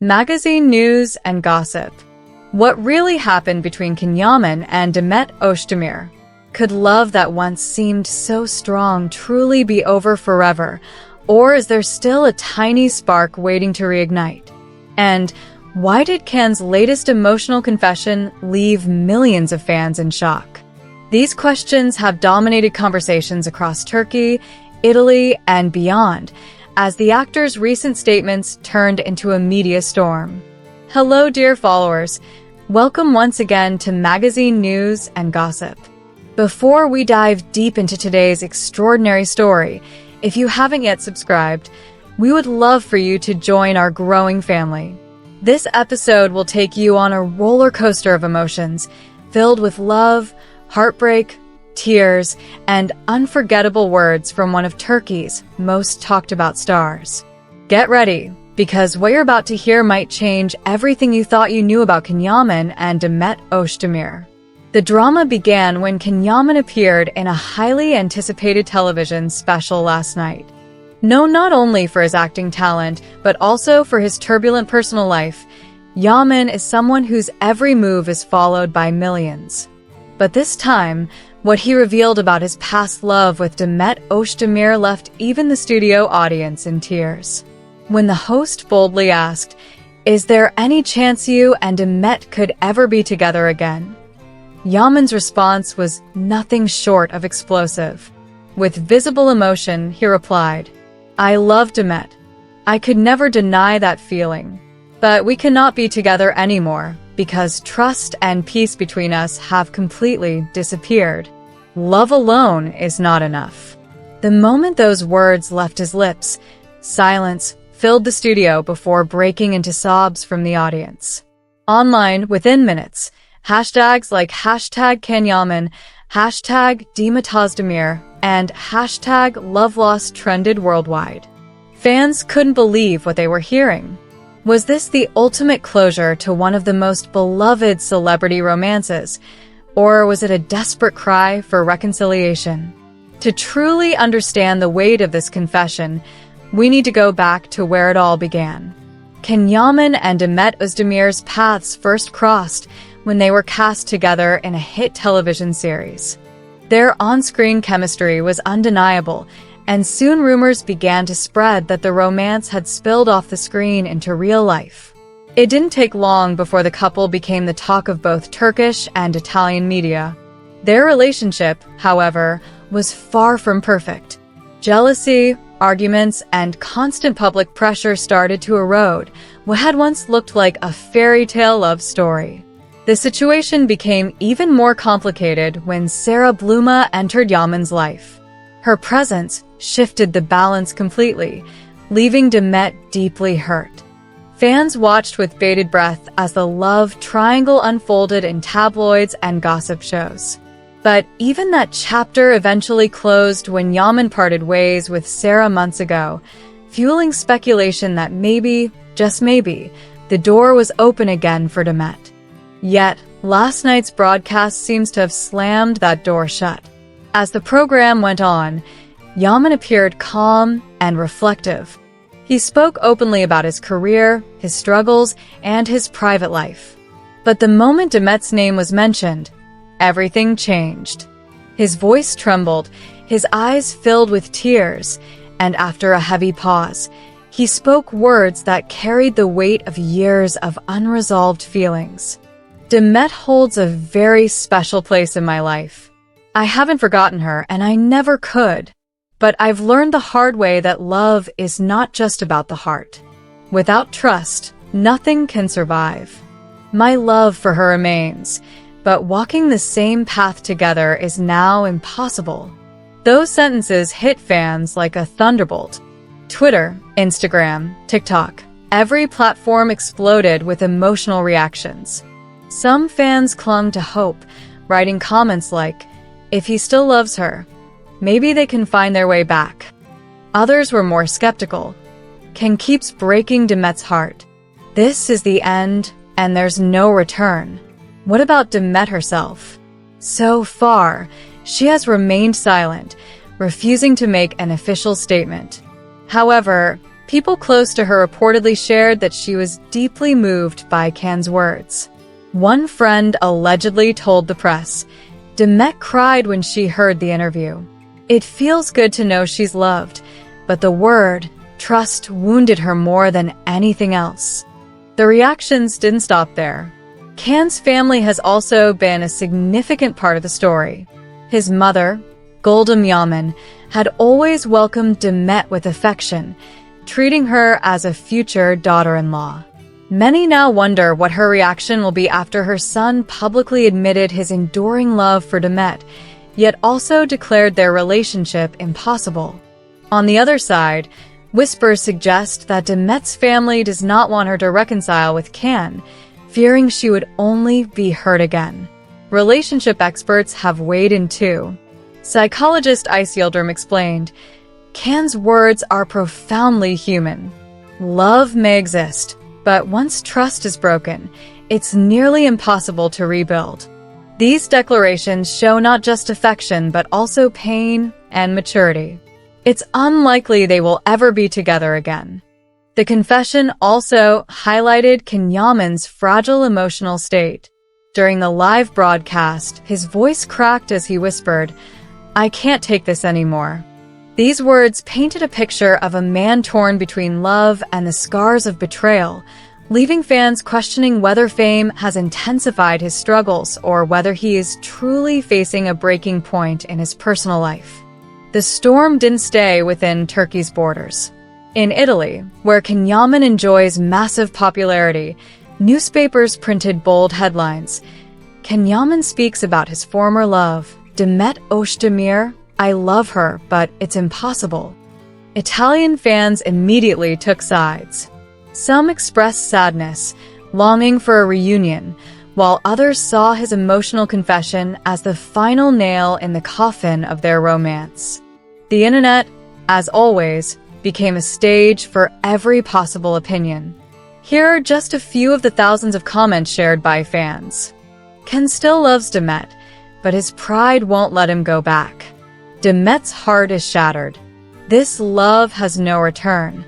Magazine news and gossip. What really happened between Yaman and Demet Özdemir? Could love that once seemed so strong truly be over forever, or is there still a tiny spark waiting to reignite? And why did Can's latest emotional confession leave millions of fans in shock? These questions have dominated conversations across Turkey, Italy, and beyond, as the actor's recent statements turned into a media storm. Hello, dear followers. Welcome once again to Magazine News and Gossip. Before we dive deep into today's extraordinary story, if you haven't yet subscribed, we would love for you to join our growing family. This episode will take you on a roller coaster of emotions, filled with love, heartbreak, tears, and unforgettable words from one of Turkey's most talked about stars. Get ready, because what you're about to hear might change everything you thought you knew about Yaman and Demet Özdemir. The drama began when Yaman appeared in a highly anticipated television special last night. Known not only for his acting talent, but also for his turbulent personal life, Yaman is someone whose every move is followed by millions. But this time, what he revealed about his past love with Demet Özdemir left even the studio audience in tears. When the host boldly asked, "Is there any chance you and Demet could ever be together again?" Yaman's response was nothing short of explosive. With visible emotion, he replied, "I love Demet. I could never deny that feeling. But we cannot be together anymore, because trust and peace between us have completely disappeared. Love alone is not enough." The moment those words left his lips, silence filled the studio before breaking into sobs from the audience. Online, within minutes, hashtags like #CanYaman, #Demet Özdemir, and #LoveLost trended worldwide. Fans couldn't believe what they were hearing. Was this the ultimate closure to one of the most beloved celebrity romances, or was it a desperate cry for reconciliation? To truly understand the weight of this confession, we need to go back to where it all began. Yaman and Demet Özdemir's paths first crossed when they were cast together in a hit television series. Their on-screen chemistry was undeniable, and soon rumors began to spread that the romance had spilled off the screen into real life. It didn't take long before the couple became the talk of both Turkish and Italian media. Their relationship, however, was far from perfect. Jealousy, arguments, and constant public pressure started to erode what had once looked like a fairy tale love story. The situation became even more complicated when Sarah Bluma entered Yaman's life. Her presence shifted the balance completely, leaving Demet deeply hurt. Fans watched with bated breath as the love triangle unfolded in tabloids and gossip shows. But even that chapter eventually closed when Yaman parted ways with Sarah months ago, fueling speculation that maybe, just maybe, the door was open again for Demet. Yet, last night's broadcast seems to have slammed that door shut. As the program went on, Yaman appeared calm and reflective. He spoke openly about his career, his struggles, and his private life. But the moment Demet's name was mentioned, everything changed. His voice trembled, his eyes filled with tears, and after a heavy pause, he spoke words that carried the weight of years of unresolved feelings. "Demet holds a very special place in my life. I haven't forgotten her, and I never could. But I've learned the hard way that love is not just about the heart. Without trust, nothing can survive. My love for her remains, but walking the same path together is now impossible." Those sentences hit fans like a thunderbolt. Twitter, Instagram, TikTok, every platform exploded with emotional reactions. Some fans clung to hope, writing comments like, "If he still loves her, maybe they can find their way back." Others were more skeptical. Can keeps breaking Demet's heart. This is the end, and there's no return. What about Demet herself? So far, she has remained silent, refusing to make an official statement. However, People close to her reportedly shared that she was deeply moved by Can's words. One friend allegedly told the press, "Demet cried when she heard the interview. It feels good to know she's loved, but the word, trust, wounded her more than anything else." The reactions didn't stop there. Can's family has also been a significant part of the story. His mother, Yaman, had always welcomed Demet with affection, treating her as a future daughter-in-law. Many now wonder what her reaction will be after her son publicly admitted his enduring love for Demet, yet also declared their relationship impossible. On the other side, whispers suggest that Demet's family does not want her to reconcile with Can, fearing she would only be hurt again. Relationship experts have weighed in too. Psychologist Ice Yildirim explained, "Can's words are profoundly human. Love may exist, but once trust is broken, it's nearly impossible to rebuild." These declarations show not just affection, but also pain and maturity. It's unlikely they will ever be together again. The confession also highlighted Yaman's fragile emotional state. During the live broadcast, his voice cracked as he whispered, "I can't take this anymore." These words painted a picture of a man torn between love and the scars of betrayal, leaving fans questioning whether fame has intensified his struggles or whether he is truly facing a breaking point in his personal life. The storm didn't stay within Turkey's borders. In Italy, where Yaman enjoys massive popularity, newspapers printed bold headlines. Yaman speaks about his former love, Demet Özdemir, "I love her, but it's impossible." Italian fans immediately took sides. Some expressed sadness, longing for a reunion, while others saw his emotional confession as the final nail in the coffin of their romance. The internet, as always, became a stage for every possible opinion. Here are just a few of the thousands of comments shared by fans. Can still loves Demet, but his pride won't let him go back. Demet's heart is shattered. This love has no return.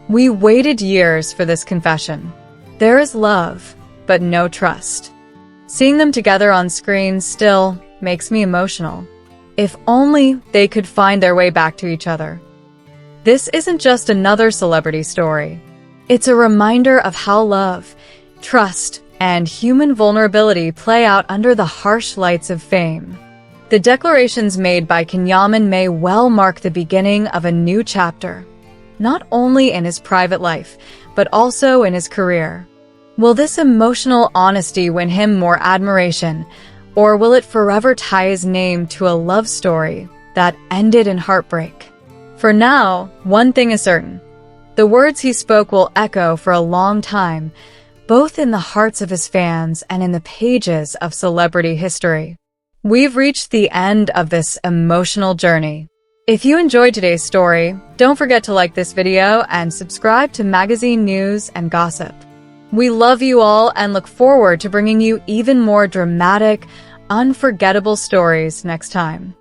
We waited years for this confession. There is love, but no trust. Seeing them together on screen still makes me emotional. If only they could find their way back to each other. This isn't just another celebrity story. It's a reminder of how love, trust, and human vulnerability play out under the harsh lights of fame. The declarations made by Yaman may well mark the beginning of a new chapter, not only in his private life, but also in his career. Will this emotional honesty win him more admiration, or will it forever tie his name to a love story that ended in heartbreak? For now, one thing is certain. The words he spoke will echo for a long time, both in the hearts of his fans and in the pages of celebrity history. We've reached the end of this emotional journey. If you enjoyed today's story, don't forget to like this video and subscribe to Magazine News and Gossip. We love you all and look forward to bringing you even more dramatic, unforgettable stories next time.